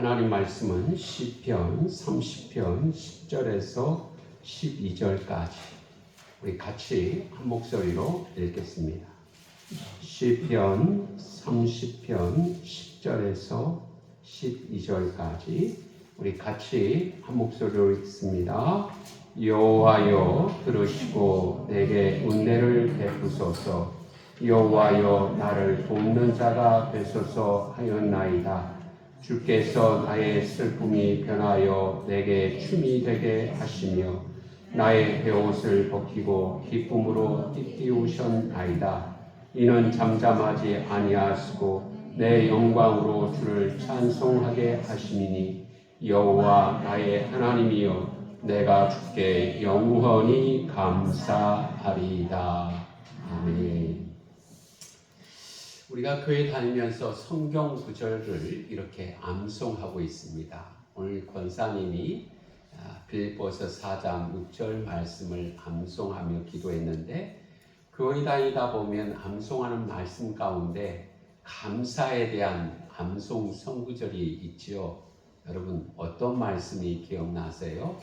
하나님 말씀은 시편 30편 10절에서 12절까지 우리 같이 한 목소리로 읽겠습니다. 시편 30편 10절에서 12절까지 우리 같이 한 목소리로 읽습니다. 여호와여 들으시고 내게 은혜를 베푸소서. 여호와여 나를 돕는 자가 되소서 하였나이다. 주께서 나의 슬픔이 변하여 내게 춤이 되게 하시며 나의 베옷을 벗기고 기쁨으로 띠띠우셨나이다. 이는 잠잠하지 아니하시고 내 영광으로 주를 찬송하게 하심이니 여호와 나의 하나님이여 내가 주께 영원히 감사하리이다. 아멘. 우리가 교회 다니면서 성경 구절을 이렇게 암송하고 있습니다. 오늘 권사님이 빌립보서 4장 6절 말씀을 암송하며 기도했는데 교회 다니다 보면 암송하는 말씀 가운데 감사에 대한 암송 성구절이 있지요. 여러분 어떤 말씀이 기억나세요?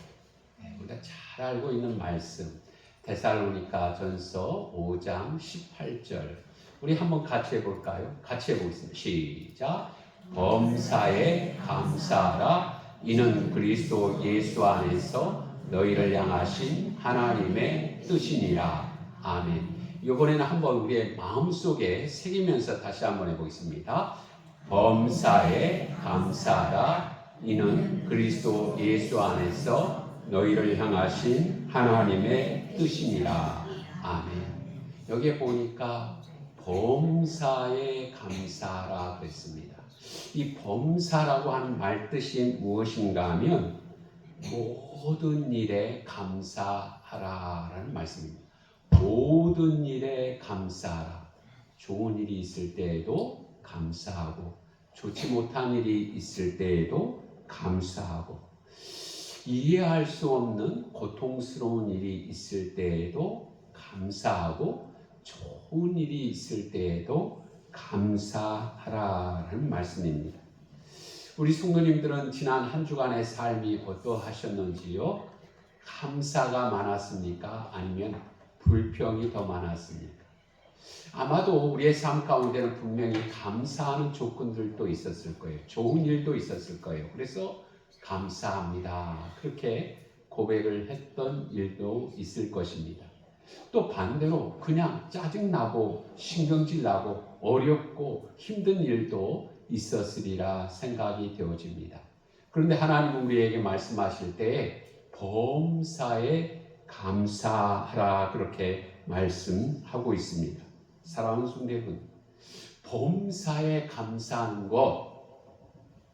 우리가 잘 알고 있는 말씀 데살로니가 전서 5장 18절 우리 한번 같이 해볼까요? 같이 해보겠습니다. 시작. 범사에 감사하라. 이는 그리스도 예수 안에서 너희를 향하신 하나님의 뜻이니라. 아멘. 이번에는 한번 우리의 마음속에 새기면서 다시 한번 해보겠습니다. 범사에 감사하라. 이는 그리스도 예수 안에서 너희를 향하신 하나님의 뜻이니라. 아멘. 여기에 보니까 범사에 감사하라 그랬습니다. 이 범사라고 하는 말 뜻이 무엇인가 하면 모든 일에 감사하라라는 말씀입니다. 모든 일에 감사하라. 좋은 일이 있을 때에도 감사하고 좋지 못한 일이 있을 때에도 감사하고 이해할 수 없는 고통스러운 일이 있을 때에도 감사하고 좋은 일이 있을 때에도 감사하라는 말씀입니다. 우리 성도님들은 지난 한 주간의 삶이 어떠하셨는지요? 감사가 많았습니까? 아니면 불평이 더 많았습니까? 아마도 우리의 삶 가운데는 분명히 감사하는 조건들도 있었을 거예요. 좋은 일도 있었을 거예요. 그래서 감사합니다. 그렇게 고백을 했던 일도 있을 것입니다. 또 반대로 그냥 짜증나고 신경질나고 어렵고 힘든 일도 있었으리라 생각이 되어집니다. 그런데 하나님은 우리에게 말씀하실 때 범사에 감사하라 그렇게 말씀하고 있습니다. 사랑하는 성도분, 범사에 감사하는 것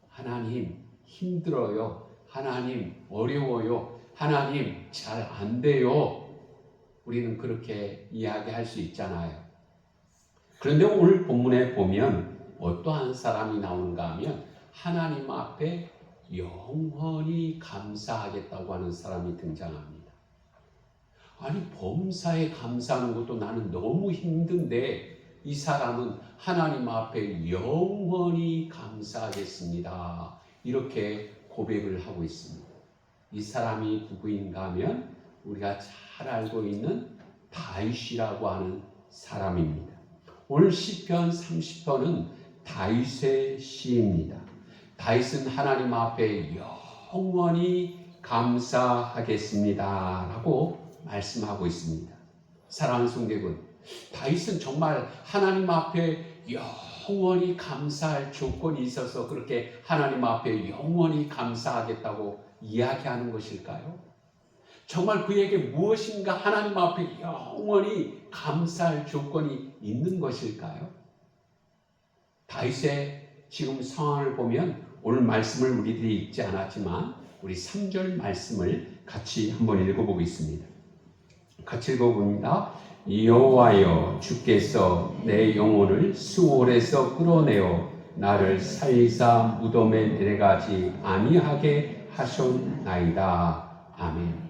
하나님 힘들어요. 하나님 어려워요. 하나님 잘 안 돼요. 우리는 그렇게 이야기할 수 있잖아요. 그런데 오늘 본문에 보면 어떠한 사람이 나오는가 하면 하나님 앞에 영원히 감사하겠다고 하는 사람이 등장합니다. 아니 범사에 감사하는 것도 나는 너무 힘든데 이 사람은 하나님 앞에 영원히 감사하겠습니다. 이렇게 고백을 하고 있습니다. 이 사람이 누구인가 하면 우리가 잘 알고 있는 다윗이라고 하는 사람입니다. 오늘 시편 30편은 다윗의 시입니다. 다윗은 하나님 앞에 영원히 감사하겠습니다 라고 말씀하고 있습니다. 사랑하는 성도분, 다윗은 정말 하나님 앞에 영원히 감사할 조건이 있어서 그렇게 하나님 앞에 영원히 감사하겠다고 이야기하는 것일까요? 정말 그에게 무엇인가 하나님 앞에 영원히 감사할 조건이 있는 것일까요? 다윗의 지금 상황을 보면 오늘 말씀을 우리들이 읽지 않았지만 우리 3절 말씀을 같이 한번 읽어보겠습니다. 같이 읽어봅니다. 여호와여 주께서 내 영혼을 수월에서 끌어내어 나를 살리사 무덤에 내려가지 아니하게 하셨나이다. 아멘.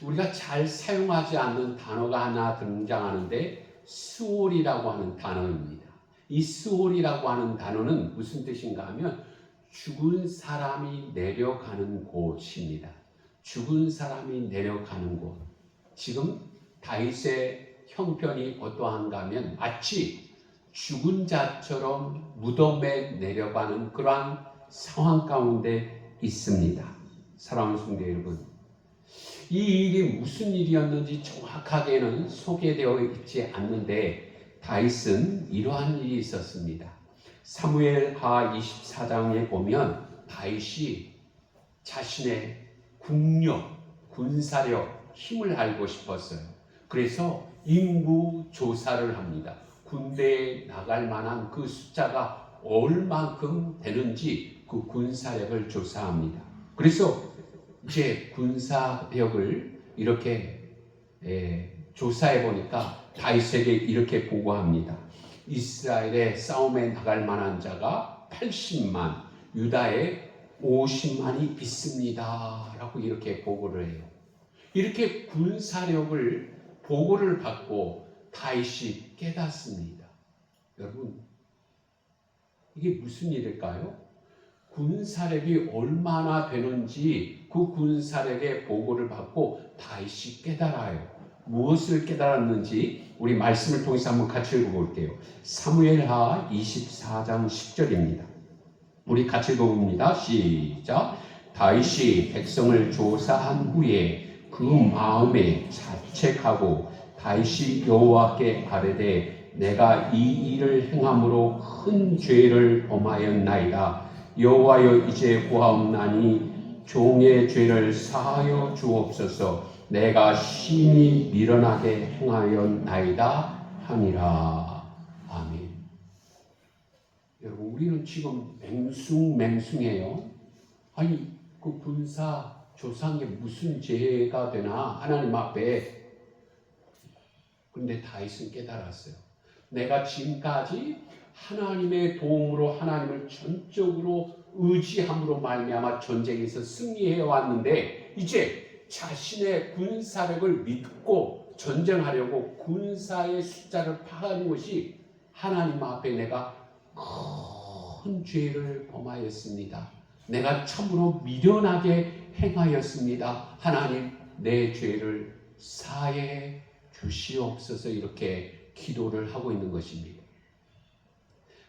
우리가 잘 사용하지 않는 단어가 하나 등장하는데 수월이라고 하는 단어입니다. 이 수월이라고 하는 단어는 무슨 뜻인가 하면 죽은 사람이 내려가는 곳입니다. 죽은 사람이 내려가는 곳. 지금 다윗의 형편이 어떠한가 하면 마치 죽은 자처럼 무덤에 내려가는 그러한 상황 가운데 있습니다. 사랑하는 성도 여러분, 이 일이 무슨 일이었는지 정확하게는 소개되어 있지 않는데 다윗은 이러한 일이 있었습니다. 사무엘하 24장에 보면 다윗이 자신의 국력, 군사력, 힘을 알고 싶었어요. 그래서 인구 조사를 합니다. 군대에 나갈 만한 그 숫자가 얼만큼 되는지 그 군사력을 조사합니다. 그래서 이제 군사력을 이렇게 조사해 보니까 다윗에게 이렇게 보고합니다. 이스라엘의 싸움에 나갈 만한 자가 80만, 유다에 50만이 있습니다. 라고 이렇게 보고를 해요. 이렇게 군사력을 보고를 받고 다윗이 깨닫습니다. 여러분, 이게 무슨 일일까요? 군사력이 얼마나 되는지 그 군사력의 보고를 받고 다윗이 깨달아요. 무엇을 깨달았는지 우리 말씀을 통해서 한번 같이 읽어볼게요. 사무엘하 24장 10절입니다. 우리 같이 읽어봅니다. 시작. 다윗이 백성을 조사한 후에 그 마음에 자책하고 다윗이 여호와께 아뢰되 내가 이 일을 행함으로 큰 죄를 범하였나이다. 여호와여 이제 구하옵나니 종의 죄를 사하여 주옵소서. 내가 심히 미련하게 행하였나이다 하니라. 아멘. 여러분, 우리는 지금 맹숭맹숭해요. 아니, 그 군사 조사한 게 무슨 죄가 되나 하나님 앞에. 근데 다윗은 깨달았어요. 내가 지금까지 하나님의 도움으로 하나님을 전적으로 의지함으로 말미암아 전쟁에서 승리해 왔는데 이제 자신의 군사력을 믿고 전쟁하려고 군사의 숫자를 파하는 것이 하나님 앞에 내가 큰 죄를 범하였습니다. 내가 참으로 미련하게 행하였습니다. 하나님, 내 죄를 사해 주시옵소서. 이렇게 기도를 하고 있는 것입니다.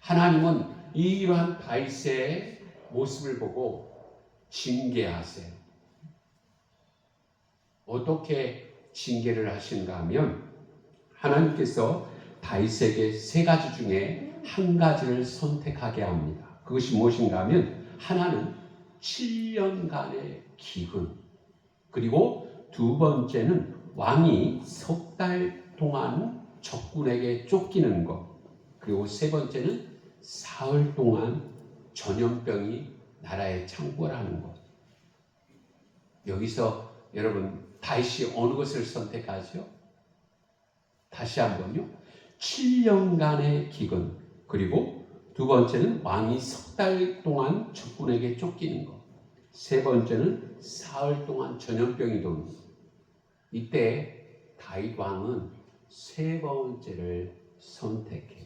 하나님은 이러한 다윗의 모습을 보고 징계하세요. 어떻게 징계를 하신가 하면 하나님께서 다윗에게 세 가지 중에 한 가지를 선택하게 합니다. 그것이 무엇인가 하면 하나는 7년간의 기근, 그리고 두 번째는 왕이 석 달 동안 적군에게 쫓기는 것, 그리고 세 번째는 사흘 동안 전염병이 나라에 창궐하는 것. 여기서 여러분 다윗이 어느 것을 선택하죠? 다시 한번요. 7년간의 기근, 그리고 두 번째는 왕이 석 달 동안 적군에게 쫓기는 것, 세 번째는 사흘 동안 전염병이 도는 것. 이때 다윗 왕은 세 번째를 선택해요.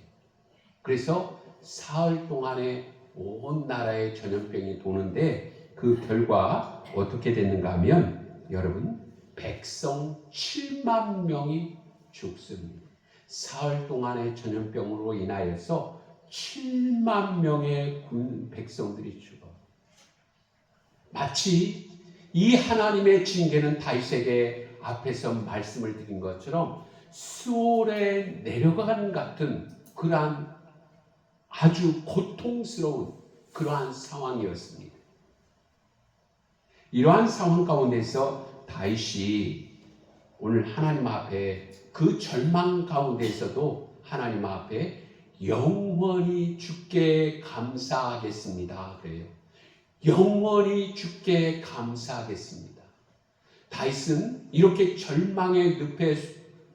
그래서 사흘 동안에 온 나라에 전염병이 도는데 그 결과 어떻게 됐는가 하면 여러분 백성 7만 명이 죽습니다. 사흘 동안의 전염병으로 인하여서 7만 명의 백성들이 죽어. 마치 이 하나님의 징계는 다윗에게 앞에서 말씀을 드린 것처럼 수월에 내려가는 같은 그러한 아주 고통스러운 그러한 상황이었습니다. 이러한 상황 가운데서 다윗이 오늘 하나님 앞에 그 절망 가운데서도 하나님 앞에 영원히 주께 감사하겠습니다. 그래요. 영원히 주께 감사하겠습니다. 다윗은 이렇게 절망의 늪의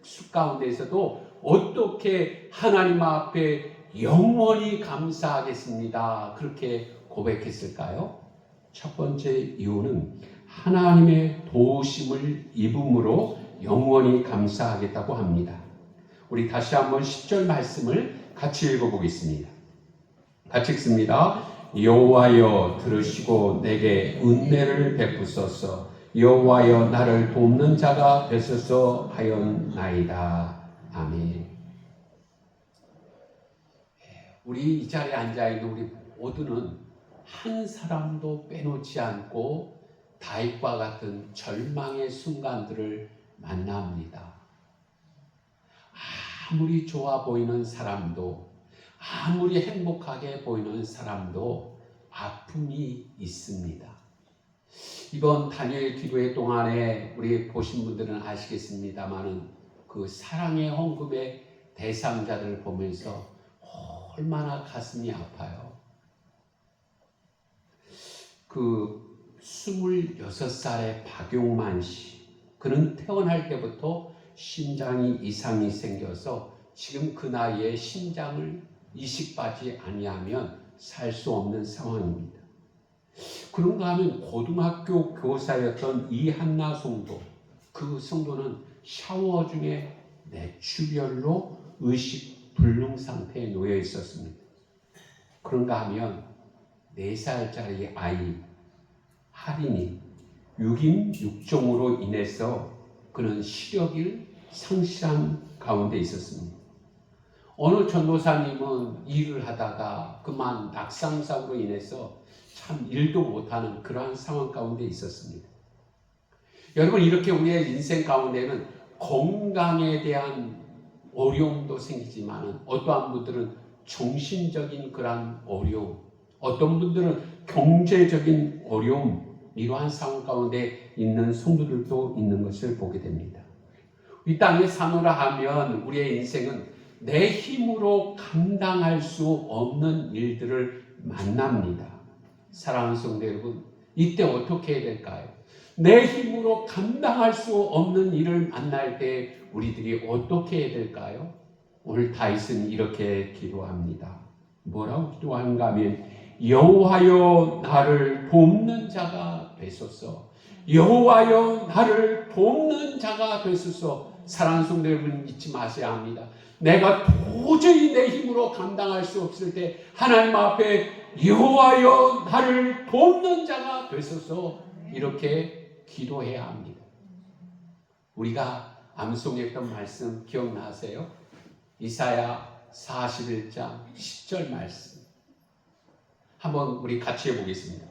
숲 가운데서도 어떻게 하나님 앞에 영원히 감사하겠습니다. 그렇게 고백했을까요? 첫 번째 이유는 하나님의 도우심을 입음으로 영원히 감사하겠다고 합니다. 우리 다시 한번 10절 말씀을 같이 읽어보겠습니다. 같이 읽습니다. 여호와여 들으시고 내게 은혜를 베푸소서. 여호와여 나를 돕는 자가 되소서 하였나이다. 아멘. 우리 이 자리에 앉아있는 우리 모두는 한 사람도 빼놓지 않고 다윗과 같은 절망의 순간들을 만납니다. 아무리 좋아 보이는 사람도, 아무리 행복하게 보이는 사람도 아픔이 있습니다. 이번 다니엘 기도회 동안에 우리 보신 분들은 아시겠습니다만은 그 사랑의 헌금의 대상자들을 보면서 얼마나 가슴이 아파요. 그 26살의 박용만 씨, 그는 태어날 때부터 심장이 이상이 생겨서 지금 그 나이에 심장을 이식받지 아니하면 살 수 없는 상황입니다. 그런가 하면 고등학교 교사였던 이한나 성도, 그 성도는 샤워 중에 뇌출혈로 의식 불능 상태에 놓여 있었습니다. 그런가 하면 4살짜리 아이 하린이 6인 6종으로 인해서 그는 시력을 상실한 가운데 있었습니다. 어느 전도사님은 일을 하다가 그만 낙상사고로 인해서 참 일도 못하는 그러한 상황 가운데 있었습니다. 여러분, 이렇게 우리의 인생 가운데는 건강에 대한 어려움도 생기지만 어떠한 분들은 정신적인 그러한 어려움, 어떤 분들은 경제적인 어려움, 이러한 상황 가운데 있는 성도들도 있는 것을 보게 됩니다. 이 땅에 사노라 하면 우리의 인생은 내 힘으로 감당할 수 없는 일들을 만납니다. 사랑하는 성도 여러분, 이때 어떻게 해야 될까요? 내 힘으로 감당할 수 없는 일을 만날 때 우리들이 어떻게 해야 될까요? 오늘 다윗은 이렇게 기도합니다. 뭐라고 기도하는가 하면 여호와여 나를 돕는 자가 되소서. 여호와여 나를 돕는 자가 되소서. 사랑하는 성도 여러분, 잊지 마셔야 합니다. 내가 도저히 내 힘으로 감당할 수 없을 때 하나님 앞에 여호와여 나를 돕는 자가 되소서, 이렇게 기도해야 합니다. 우리가 암송했던 말씀 기억나세요? 이사야 41장 10절 말씀 한번 우리 같이 해보겠습니다.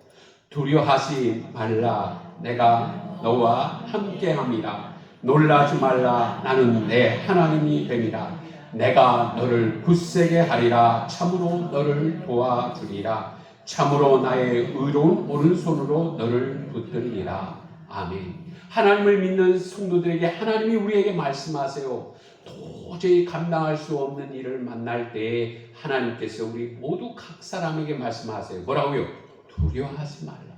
두려워하지 말라, 내가 너와 함께함이라. 놀라지 말라, 나는 내 하나님이 됨이라. 내가 너를 굳세게 하리라. 참으로 너를 도와주리라. 참으로 나의 의로운 오른손으로 너를 붙들리라. 아멘. 하나님을 믿는 성도들에게 하나님이 우리에게 말씀하세요. 도저히 감당할 수 없는 일을 만날 때 하나님께서 우리 모두 각 사람에게 말씀하세요. 뭐라고요? 두려워하지 말라.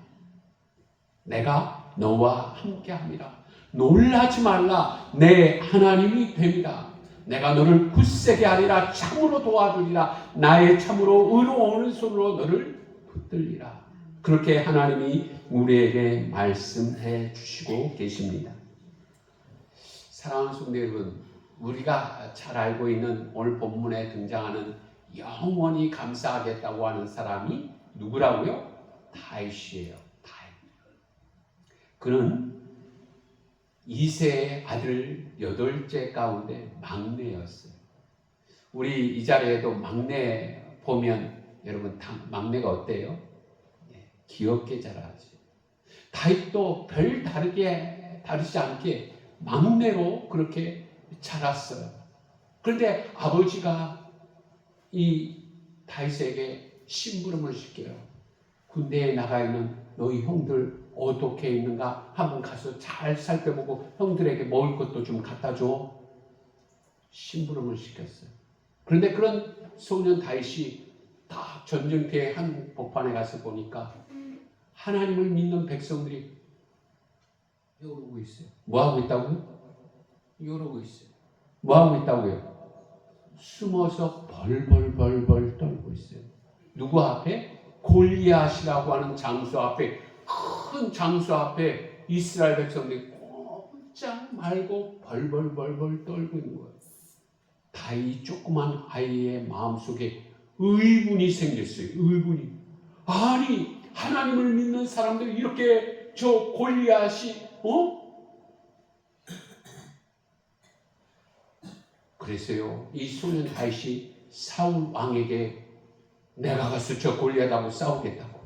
내가 너와 함께함이라. 놀라지 말라. 내 하나님이 됩니다. 내가 너를 굳세게 하리라. 참으로 도와주리라. 나의 참으로 의로운 손으로 너를 붙들리라. 그렇게 하나님이 우리에게 말씀해 주시고 계십니다. 사랑하는 성도 여러분, 우리가 잘 알고 있는 오늘 본문에 등장하는 영원히 감사하겠다고 하는 사람이 누구라고요? 다윗이에요. 다윗. 그는 2세의 아들 8째 가운데 막내였어요. 우리 이 자리에도 막내 보면 여러분 막내가 어때요? 귀엽게 자라지. 다윗도 별 다르지 않게 막내로 그렇게 자랐어요. 그런데 아버지가 이 다윗에게 심부름을 시켜요. 군대에 나가 있는 너희 형들 어떻게 있는가 한번 가서 잘 살펴보고 형들에게 먹을 것도 좀 갖다 줘. 심부름을 시켰어요. 그런데 그런 소년 다윗이 딱 전쟁터의 한 복판에 가서 보니까 하나님을 믿는 백성들이 이러고 있어요. 뭐하고 있다고요? 이러고 있어요. 뭐하고 있다고요? 숨어서 벌벌 떨고 있어요. 누구 앞에? 골리앗이라고 하는 장수 앞에, 큰 장수 앞에 이스라엘 백성들이 꼼짝 말고 벌벌 떨고 있는 거예요. 다윗 조그만 아이의 마음속에 의분이 생겼어요. 의분이. 아니 하나님을 믿는 사람들이 이렇게 저 골리앗이 그랬어요. 이 소년 다윗이 사울 왕에게 내가 가서 저 골리앗하고 싸우겠다고.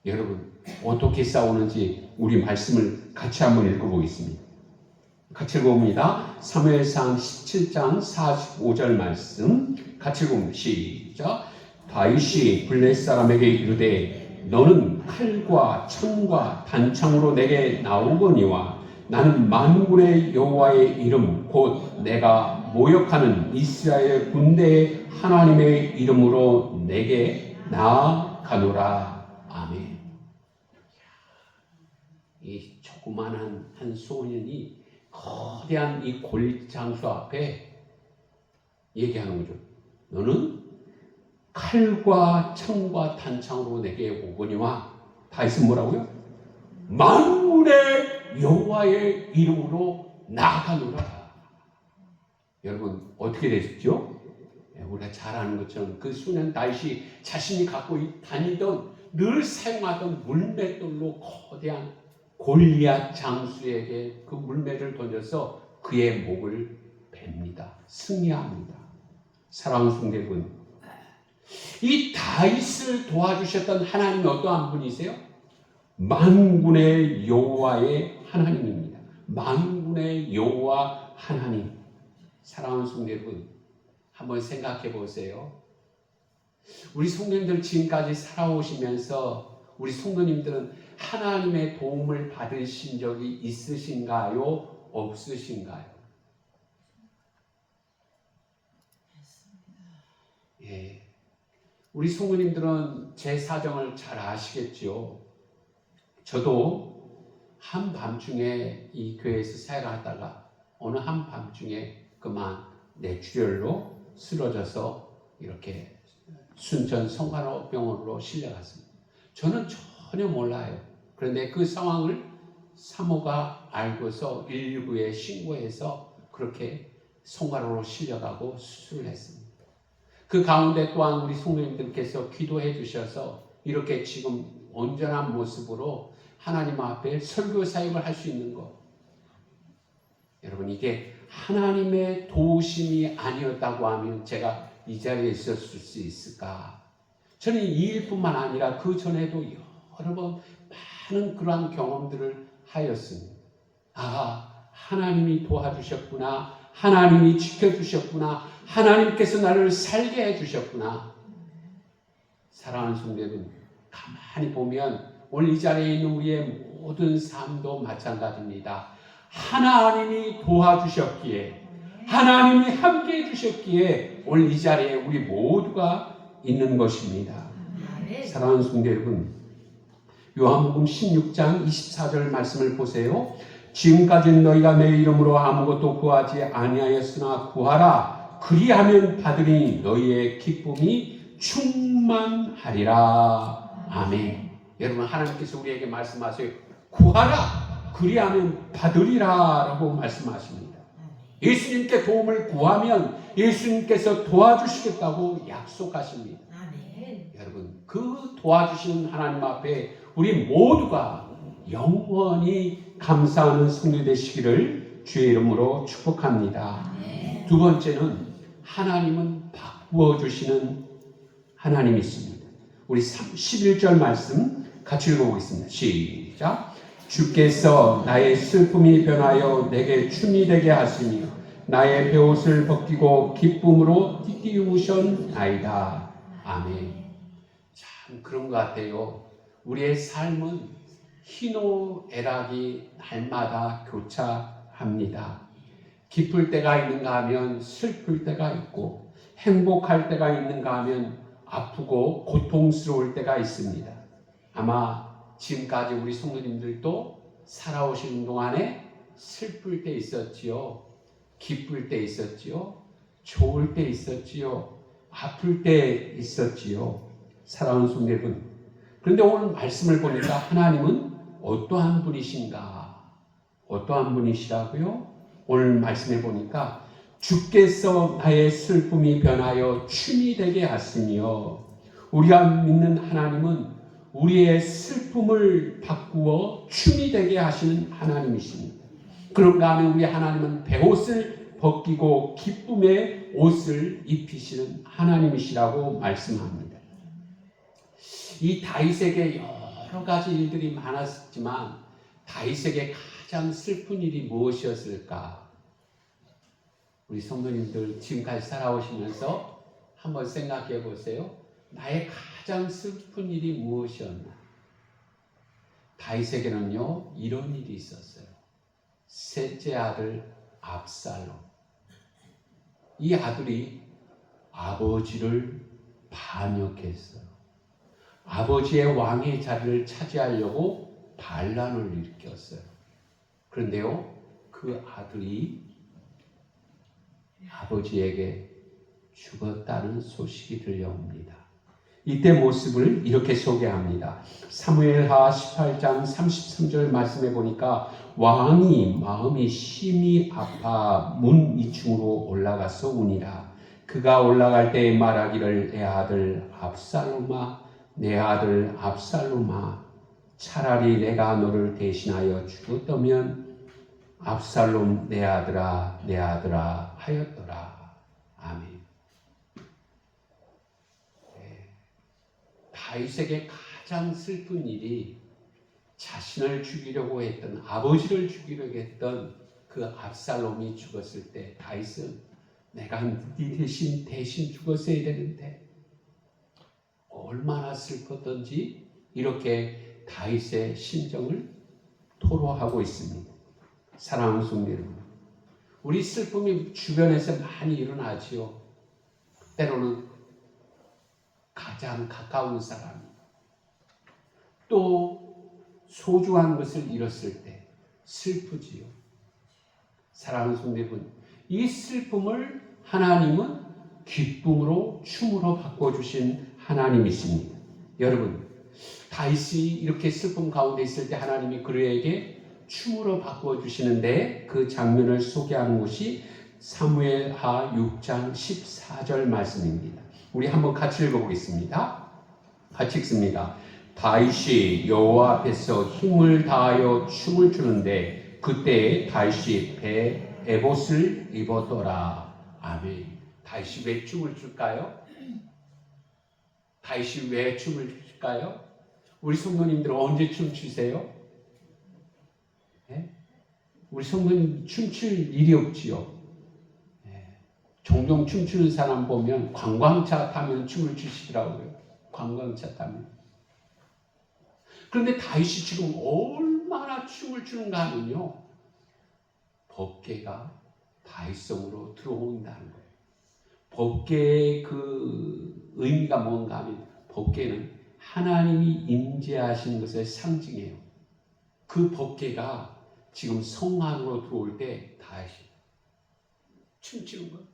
여러분 어떻게 싸우는지 우리 말씀을 같이 한번 읽어보겠습니다. 같이 읽어봅니다. 사무엘상 17장 45절 말씀 같이 읽어봅니다. 시작. 다윗이 블레 사람에게 이르되 너는 칼과 창과 단창으로 내게 나오거니와 나는 만군의 여호와의 이름 곧 내가 모욕하는 이스라엘 군대의 하나님의 이름으로 내게 나아가노라. 아멘. 이 조그만한 한 소년이 거대한 이 골장수 앞에 얘기하는 거죠. 너는 칼과 창과 단창으로 내게 오거니와 다윗은 뭐라고요? 만군의 여호와의 이름으로 나아가노라. 여러분 어떻게 되셨죠? 우리가 잘 아는 것처럼 그 소년 다윗이 자신이 갖고 다니던 늘 사용하던 물맷돌로 거대한 골리앗 장수에게 그 물맷을 던져서 그의 목을 뱁니다. 승리합니다. 사랑하는 성도 여러분, 이 다윗을 도와주셨던 하나님이 어떠한 분이세요? 만군의 여호와의 하나님입니다. 만군의 여호와 하나님. 사랑하는 성도 여러분, 한번 생각해 보세요. 우리 성도님들 지금까지 살아오시면서 우리 성도님들은 하나님의 도움을 받으신 적이 있으신가요? 없으신가요? 예. 우리 성도님들은 제 사정을 잘 아시겠죠? 저도 한밤중에 이 교회에서 사역을 하다가 어느 한밤중에 그만 뇌출혈로 쓰러져서 이렇게 순천 성간호병원으로 실려갔습니다. 저는 전혀 몰라요. 그런데 그 상황을 사모가 알고서 119에 신고해서 그렇게 성간호로 실려가고 수술을 했습니다. 그 가운데 또한 우리 성도님들께서 기도해 주셔서 이렇게 지금 온전한 모습으로 하나님 앞에 설교 사역을 할 수 있는 것. 여러분 이게 하나님의 도우심이 아니었다고 하면 제가 이 자리에 있었을 수 있을까? 저는 이 일뿐만 아니라 그 전에도 여러 번 많은 그러한 경험들을 하였습니다. 하나님이 도와주셨구나. 하나님이 지켜주셨구나. 하나님께서 나를 살게 해주셨구나. 사랑하는 성도 여러분, 가만히 보면 오늘 이 자리에 있는 우리의 모든 삶도 마찬가지입니다. 하나님이 도와주셨기에, 하나님이 함께 해주셨기에 오늘 이 자리에 우리 모두가 있는 것입니다. 사랑하는 성도 여러분, 요한복음 16장 24절 말씀을 보세요. 지금까지는 너희가 내 이름으로 아무것도 구하지 아니하였으나 구하라. 그리하면 받으니 너희의 기쁨이 충만하리라. 아멘. 여러분 하나님께서 우리에게 말씀하세요. 구하라. 그리하면 받으리라 라고 말씀하십니다. 예수님께 도움을 구하면 예수님께서 도와주시겠다고 약속하십니다. 아멘. 여러분 그 도와주시는 하나님 앞에 우리 모두가 영원히 감사하는 성도 되시기를 주의 이름으로 축복합니다. 아멘. 두 번째는 하나님은 바꾸어 주시는 하나님이십니다. 우리 11절 말씀 같이 읽어보겠습니다. 시작. 주께서 나의 슬픔이 변하여 내게 춤이 되게 하시며 나의 베옷을 벗기고 기쁨으로 띠띠우셨나이다. 아멘. 참 그런 것 같아요. 우리의 삶은 희노애락이 날마다 교차합니다. 기쁠 때가 있는가 하면 슬플 때가 있고 행복할 때가 있는가 하면 아프고 고통스러울 때가 있습니다. 아마 지금까지 우리 성도님들도 살아오시는 동안에 슬플 때 있었지요. 기쁠 때 있었지요. 좋을 때 있었지요. 아플 때 있었지요. 사랑하는 성도 여러분. 그런데 오늘 말씀을 보니까 하나님은 어떠한 분이신가? 어떠한 분이시라고요? 오늘 말씀해 보니까 주께서 나의 슬픔이 변하여 춤이 되게 하시며 우리가 믿는 하나님은 우리의 슬픔을 바꾸어 춤이 되게 하시는 하나님이십니다. 그런가 하면 우리 하나님은 베옷을 벗기고 기쁨의 옷을 입히시는 하나님이시라고 말씀합니다. 이 다윗에게 여러 가지 일들이 많았지만 다윗에게 가장 슬픈 일이 무엇이었을까? 우리 성도님들 지금까지 살아오시면서 한번 생각해 보세요. 나의 가장 슬픈 일이 무엇이었나? 다윗에게는요 이런 일이 있었어요. 셋째 아들 압살롬. 이 아들이 아버지를 반역했어요. 아버지의 왕의 자리를 차지하려고 반란을 일으켰어요. 그런데요 그 아들이 아버지에게 죽었다는 소식이 들려옵니다. 이때 모습을 이렇게 소개합니다. 사무엘하 18장 33절 말씀해 보니까 왕이 마음이 심히 아파 문 2층으로 올라가서 우니라. 그가 올라갈 때 말하기를 내 아들 압살롬아 내 아들 압살롬아 차라리 내가 너를 대신하여 죽었다면 압살롬 내 아들아 하였더라. 아멘. 다윗에게 가장 슬픈 일이 자신을 죽이려고 했던 아버지를 죽이려고 했던 그 압살롬이 죽었을 때 다윗은 내가 네 대신 죽었어야 되는데 얼마나 슬펐던지 이렇게 다윗의 심정을 토로하고 있습니다. 사랑하는 성도 여러분, 우리 슬픔이 주변에서 많이 일어나지요. 때로는 가장 가까운 사람이 또 소중한 것을 잃었을 때 슬프지요. 사랑하는 성도 여러분, 이 슬픔을 하나님은 기쁨으로 춤으로 바꿔주신 하나님이십니다. 여러분, 다윗이 이렇게 슬픔 가운데 있을 때 하나님이 그에게 춤으로 바꿔주시는데 그 장면을 소개하는 것이 사무엘하 6장 14절 말씀입니다. 우리 한번 같이 읽어보겠습니다. 같이 읽습니다. 다윗이 여호와 앞에서 힘을 다하여 춤을 추는데 그때 다윗이 에봇을 입었더라. 아멘. 다윗이 왜 춤을 출까요? 다윗이 왜 춤을 출까요? 우리 성도님들은 언제 춤추세요? 네? 우리 성도님 춤출 일이 없지요. 네. 종종 춤추는 사람 보면 관광차 타면 춤을 추시더라고요. 관광차 타면. 그런데 다윗이 지금 얼마나 춤을 추는가 하면요. 법궤가 다윗성으로 들어온다는 거예요. 법궤의 그 의미가 뭔가 하면 법궤는 하나님이 임재하신 것을 상징해요. 그 법궤가 지금 성 안으로 들어올 때 다윗이 춤추는 거예요.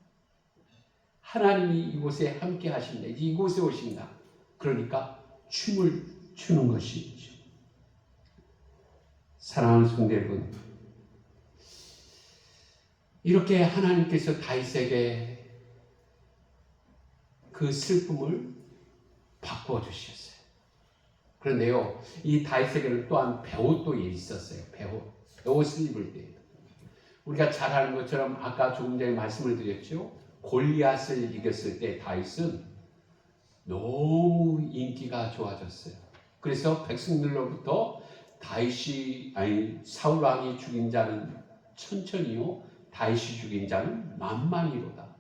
하나님이 이곳에 함께 하신다. 이곳에 오신다. 그러니까 춤을 추는 것이죠. 사랑하는 성도 여러분, 이렇게 하나님께서 다윗에게 그 슬픔을 바꿔주셨어요. 그런데요, 이 다윗에게는 또한 베옷도 있었어요. 베옷을 입을 때. 우리가 잘 아는 것처럼 아까 조금 전에 말씀을 드렸죠. 골리앗을 이겼을 때 다윗은 너무 인기가 좋아졌어요. 그래서 백성들로부터 사울 왕이 죽인 자는 천천히요, 다윗이 죽인 자는 만만이로다.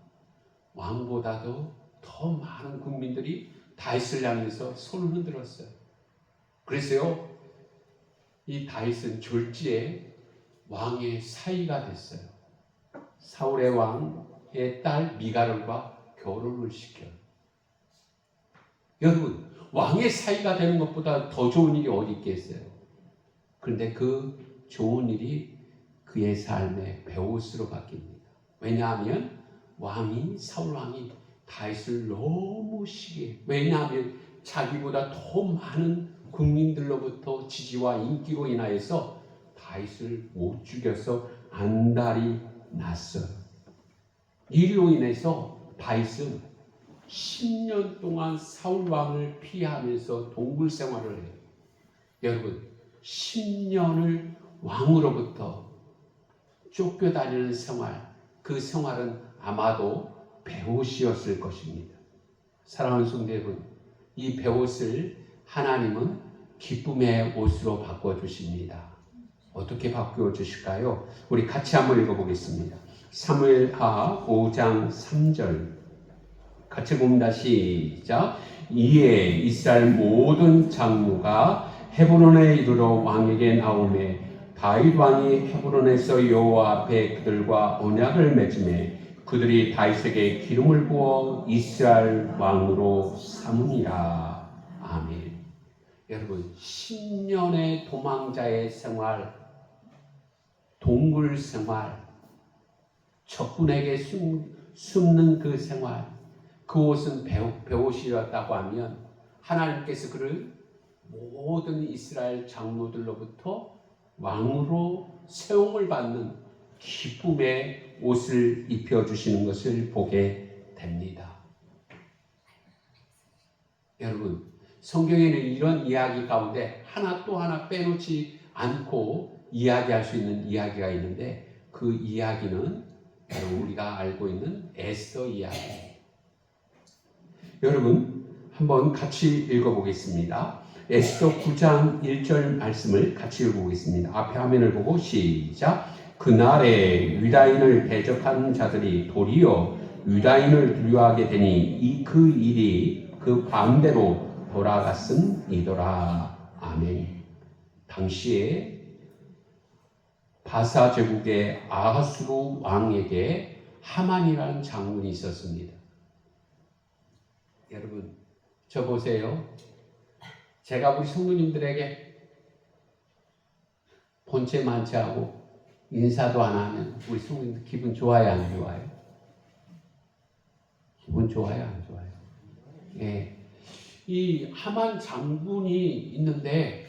왕보다도 더 많은 국민들이 다윗을 향해서 손을 흔들었어요. 그래서요, 이 다윗은 졸지에 왕의 사위가 됐어요. 사울의 왕의 딸 미갈과 결혼을 시켜요. 여러분, 왕의 사위가 되는 것보다 더 좋은 일이 어디 있겠어요? 그런데 그 좋은 일이 그의 삶의 베옷으로 바뀝니다. 왜냐하면 사울 왕이 다윗을 너무 시기해요. 왜냐하면 자기보다 더 많은 국민들로부터 지지와 인기로 인하여서 다윗을 못 죽여서 안달이 났어요. 이로 인해서 다윗은 10년 동안 사울 왕을 피하면서 동굴 생활을 해요. 여러분, 10년을 왕으로부터 쫓겨다니는 생활, 그 생활은 아마도 배옷이었을 것입니다. 사랑하는 성도 여러분, 이 배옷을 하나님은 기쁨의 옷으로 바꿔주십니다. 어떻게 바꿔주실까요? 우리 같이 한번 읽어보겠습니다. 사무엘하 5장 3절 같이 봅니다. 시작. 이에 이스라엘 모든 장로가 헤브론에 이르러 왕에게 나오매 다윗 왕이 헤브론에서 여호와 앞에 그들과 언약을 맺음에 그들이 다윗에게 기름을 부어 이스라엘 왕으로 삼으니라. 아멘. 여러분, 10년의 도망자의 생활, 동굴 생활, 적군에게 숨는 그 생활, 그 옷은 배옷이었다고 하면 하나님께서 그를 모든 이스라엘 장로들로부터 왕으로 세움을 받는 기쁨의 옷을 입혀주시는 것을 보게 됩니다. 여러분, 성경에는 이런 이야기 가운데 하나 또 하나 빼놓지 않고 이야기할 수 있는 이야기가 있는데 그 이야기는 바로 우리가 알고 있는 에스더 이야기입니다. 여러분, 한번 같이 읽어보겠습니다. 에스더 9장 1절 말씀을 같이 읽어보겠습니다. 앞에 화면을 보고 시작. 그날에 유다인을 대적한 자들이 도리어 유다인을 두려워하게 되니 그 일이 그 반대로 돌아갔음이더라. 아멘. 당시에 바사 제국의 아하수르 왕에게 하만이라는 장군이 있었습니다. 여러분, 저 보세요. 제가 우리 성도님들에게 본체 만취하고 인사도 안 하면 우리 성도님들 기분 좋아요, 안 좋아요? 기분 좋아요, 안 좋아요? 예. 이 하만 장군이 있는데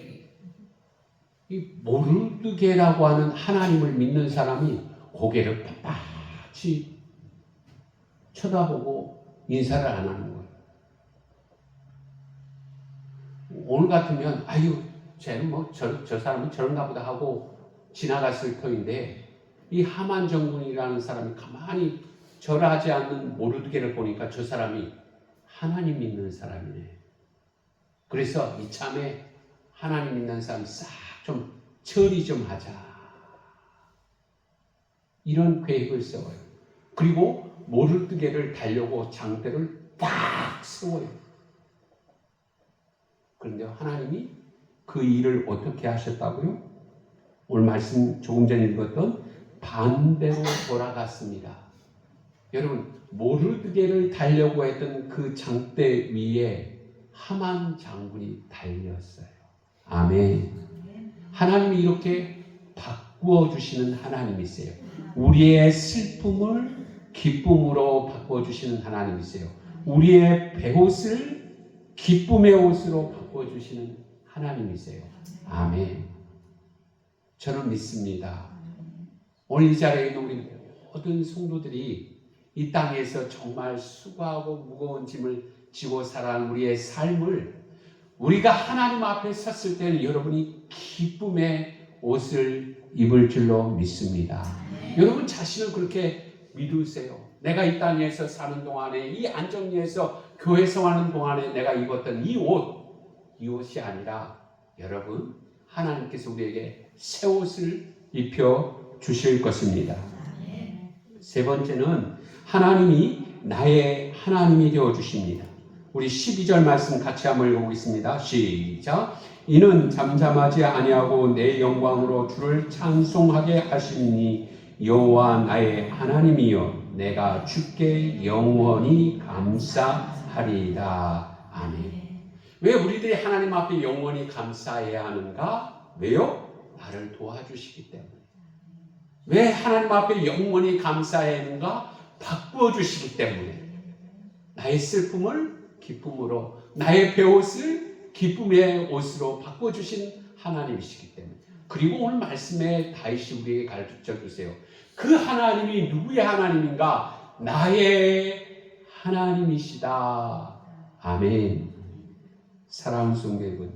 이 모르드게라고 하는 하나님을 믿는 사람이 고개를 빳빳이 쳐다보고 인사를 안 하는 거예요. 오늘 같으면 아유 쟤는 뭐 저 사람은 저런가 보다 하고 지나갔을 터인데 이 하만 장군이라는 사람이 가만히 절하지 않는 모르드게를 보니까 저 사람이 하나님 믿는 사람이네. 그래서 이참에 하나님 믿는 사람 싹 좀 처리 좀 하자. 이런 계획을 세워요. 그리고 모르드게를 달려고 장대를 딱 세워요. 그런데 하나님이 그 일을 어떻게 하셨다고요? 오늘 말씀 조금 전에 읽었던 반대로 돌아갔습니다. 여러분, 모르드게를 달려고 했던 그 장대 위에 하만 장군이 달렸어요. 아멘. 하나님이 이렇게 바꾸어 주시는 하나님이세요. 우리의 슬픔을 기쁨으로 바꾸어 주시는 하나님이세요. 우리의 배옷을 기쁨의 옷으로 바꾸어 주시는 하나님이세요. 아멘. 저는 믿습니다. 오늘 이 자리에 있는 우리 모든 성도들이 이 땅에서 정말 수고하고 무거운 짐을 지고 살아가는 우리의 삶을 우리가 하나님 앞에 섰을 때는 여러분이 기쁨의 옷을 입을 줄로 믿습니다. 여러분 자신을 그렇게 믿으세요. 내가 이 땅에서 사는 동안에 이 안정리에서 교회 생활하는 동안에 내가 입었던 이 옷이 아니라 여러분 하나님께서 우리에게 새 옷을 입혀 주실 것입니다. 세 번째는 하나님이 나의 하나님이 되어 주십니다. 우리 12절 말씀 같이 한번 읽어보겠습니다. 시작. 이는 잠잠하지 아니하고 내 영광으로 주를 찬송하게 하시니 여호와 나의 하나님이여 내가 주께 영원히 감사하리이다. 아멘. 왜 우리들이 하나님 앞에 영원히 감사해야 하는가? 왜요? 나를 도와주시기 때문에. 왜 하나님 앞에 영원히 감사해야 하는가? 바꾸어 주시기 때문에. 나의 슬픔을 기쁨으로, 나의 배옷을 기쁨의 옷으로 바꿔주신 하나님이시기 때문에. 그리고 오늘 말씀에 다윗이 우리에게 가르쳐 주세요. 그 하나님이 누구의 하나님인가? 나의 하나님이시다. 아멘. 사랑하는 성도 여러분,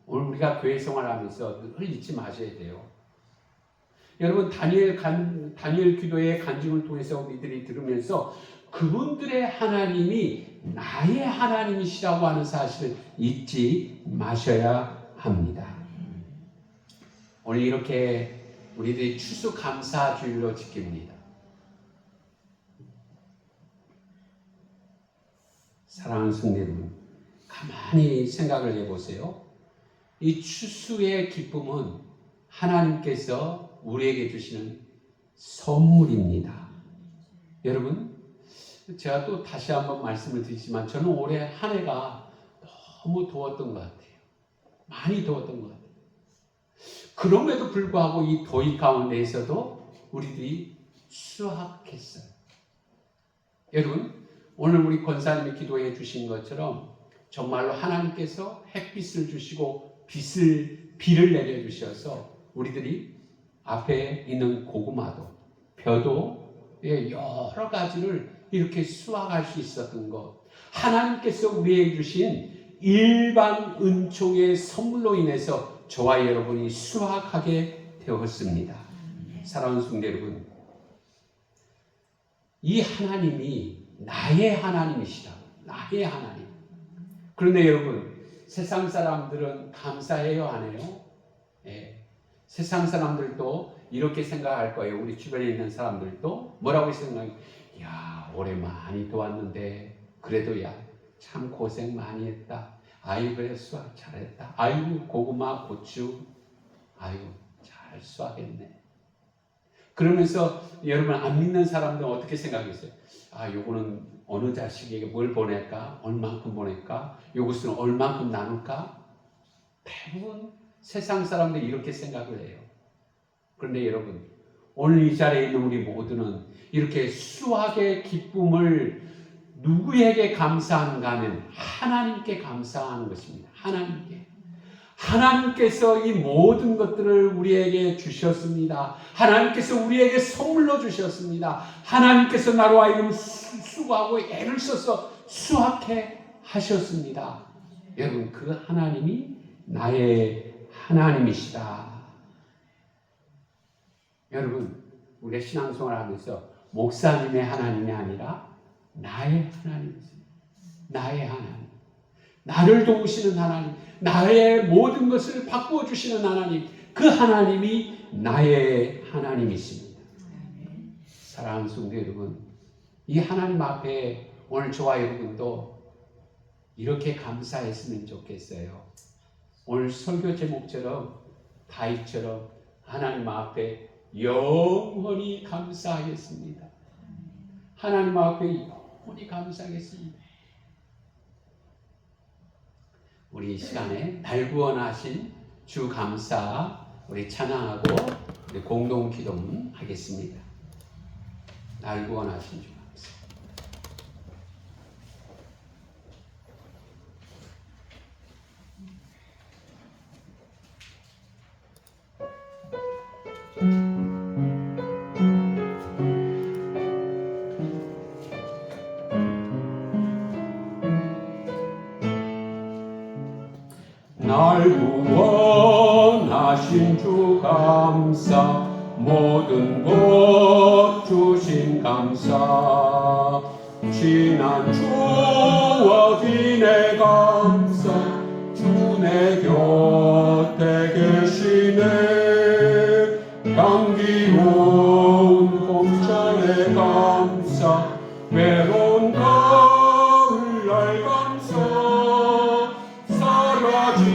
오늘 우리가 교회 생활하면서 늘 잊지 마셔야 돼요. 여러분, 다니엘 기도의 간증을 통해서 우리들이 들으면서 그분들의 하나님이 나의 하나님이시라고 하는 사실을 잊지 마셔야 합니다. 오늘 이렇게 우리들이 추수감사주일로 지킵니다. 사랑하는 성도 여러분, 가만히 생각을 해보세요. 이 추수의 기쁨은 하나님께서 우리에게 주시는 선물입니다. 여러분, 제가 또 다시 한번 말씀을 드리지만 저는 올해 한 해가 너무 더웠던 것 같아요. 많이 더웠던 것 같아요. 그럼에도 불구하고 이 더위 가운데에서도 우리들이 수확했어요. 여러분, 오늘 우리 권사님이 기도해 주신 것처럼 정말로 하나님께서 햇빛을 주시고 비를 내려주셔서 우리들이 앞에 있는 고구마도 벼도 여러 가지를 이렇게 수확할 수 있었던 것, 하나님께서 우리에게 주신 일반 은총의 선물로 인해서 저와 여러분이 수확하게 되었습니다. 사랑하는 성도 여러분, 이 하나님이 나의 하나님이시다. 나의 하나님. 그런데 여러분, 세상 사람들은 감사해요, 안 해요? 네. 세상 사람들도 이렇게 생각할 거예요. 우리 주변에 있는 사람들도 뭐라고 생각해요? 야, 올해 많이 도왔는데 그래도 야, 참 고생 많이 했다. 아이고, 그래 수확 잘했다. 아이고, 고구마, 고추, 아이고, 잘 수확했네. 그러면서 여러분, 안 믿는 사람들은 어떻게 생각했어요? 아, 요거는 어느 자식에게 뭘 보낼까? 얼만큼 보낼까? 요것은 얼만큼 나눌까? 대부분 세상 사람들이 이렇게 생각을 해요. 그런데 여러분, 오늘 이 자리에 있는 우리 모두는 이렇게 수확의 기쁨을 누구에게 감사하는가 하면 하나님께 감사하는 것입니다. 하나님께. 하나님께서 이 모든 것들을 우리에게 주셨습니다. 하나님께서 우리에게 선물로 주셨습니다. 하나님께서 나로 하여금 수고하고 애를 써서 수확해 하셨습니다. 여러분, 그 하나님이 나의 하나님이시다. 여러분, 우리가 신앙생활 하면서 목사님의 하나님이 아니라 나의 하나님이십니다. 나의 하나님. 나를 도우시는 하나님, 나의 모든 것을 바꾸어 주시는 하나님, 그 하나님이 나의 하나님이십니다. 사랑하는 성도 여러분, 이 하나님 앞에 오늘 저와 여러분도 이렇게 감사했으면 좋겠어요. 오늘 설교 제목처럼 다윗처럼 하나님 앞에 영원히 감사하겠습니다. 하나님 앞에 영원히 감사하겠습니다. 우리 이 시간에 날 구원하신 주 감사 우리 찬양하고 우리 공동 기도문 하겠습니다. 날 구원하신 주 감사. 날 구원하신 주 감사, 모든 것 주신 감사, 지난 추억이네 감사, 주 내 곁에 계시네, 향기로운 봄철에 감사, 외로운 가을날 감사, 사라진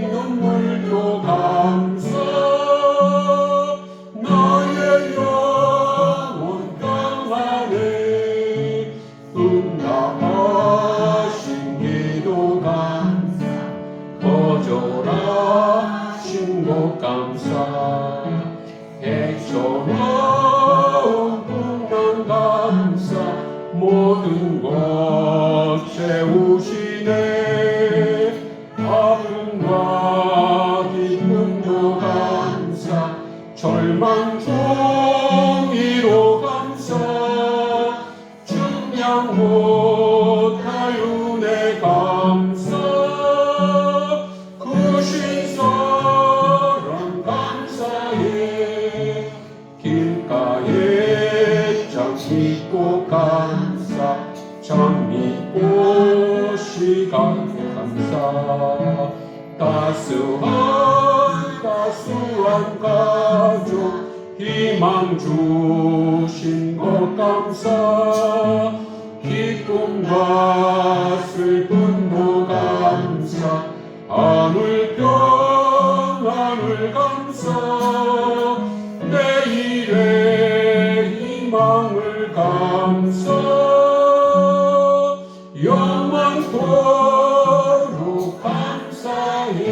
눈물도 감사, 나의 영혼 강하네, 응답하신 기도 감사. 따스한 가족 희망 주신 것 감사. 기쁨과 슬픔도 감사. 하늘 평안을 감사. 내일의 희망을 감사. 영원토록 감사해.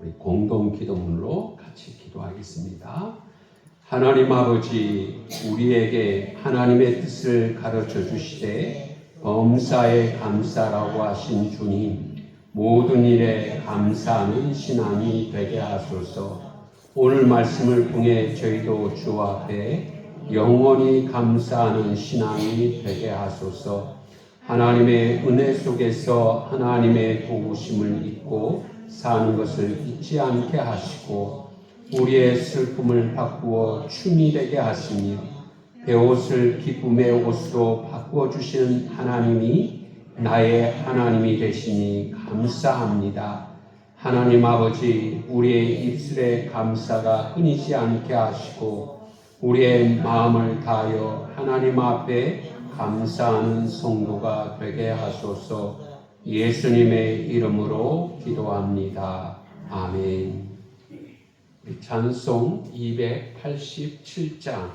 우리 공동 기도문으로 같이 기도하겠습니다. 하나님 아버지, 우리에게 하나님의 뜻을 가르쳐 주시되 범사에 감사라고 하신 주님, 모든 일에 감사하는 신앙이 되게 하소서. 오늘 말씀을 통해 저희도 주 앞에 영원히 감사하는 신앙이 되게 하소서. 하나님의 은혜 속에서 하나님의 도우심을 잊고 사는 것을 잊지 않게 하시고, 우리의 슬픔을 바꾸어 춤이 되게 하시며 베옷을 기쁨의 옷으로 바꾸어 주시는 하나님이 나의 하나님이 되시니 감사합니다. 하나님 아버지, 우리의 입술에 감사가 끊이지 않게 하시고 우리의 마음을 다하여 하나님 앞에 감사하는 성도가 되게 하소서. 예수님의 이름으로 기도합니다. 아멘. 찬송 287장